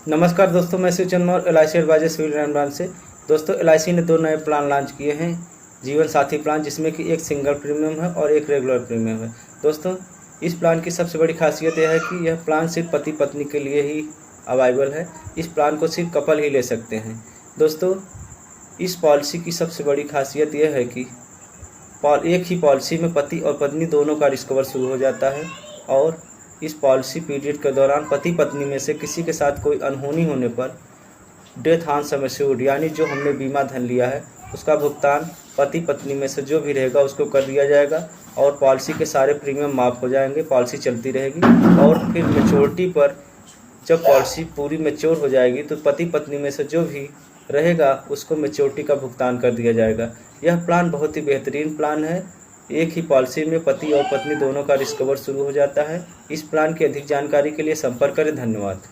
नमस्कार दोस्तों, मैं शिव चंद्र और LIC advisor civil line branch से। दोस्तों, LIC ने दो नए प्लान लॉन्च किए हैं, जीवन साथी प्लान, जिसमें कि एक सिंगल प्रीमियम है और एक रेगुलर प्रीमियम है। दोस्तों, इस प्लान की सबसे बड़ी खासियत यह है कि यह प्लान सिर्फ पति पत्नी के लिए ही अवेलेबल है। इस प्लान को सिर्फ कपल ही ले सकते हैं। दोस्तों, इस पॉलिसी की सबसे बड़ी खासियत यह है कि एक ही पॉलिसी में पति और पत्नी दोनों का रिस्क कवर शुरू हो जाता है और इस पॉलिसी पीरियड के दौरान पति पत्नी में से किसी के साथ कोई अनहोनी होने पर डेथ ऑन सम एश्योर्ड, यानी जो हमने बीमा धन लिया है उसका भुगतान पति पत्नी में से जो भी रहेगा उसको कर दिया जाएगा और पॉलिसी के सारे प्रीमियम माफ़ हो जाएंगे। पॉलिसी चलती रहेगी और फिर मैच्योरिटी पर जब पॉलिसी पूरी मैच्योर हो जाएगी तो पति पत्नी में से जो भी रहेगा उसको मैच्योरिटी का भुगतान कर दिया जाएगा। यह प्लान बहुत ही बेहतरीन प्लान है। एक ही पॉलिसी में पति और पत्नी दोनों का रिस्क कवर शुरू हो जाता है। इस प्लान की अधिक जानकारी के लिए संपर्क करें। धन्यवाद।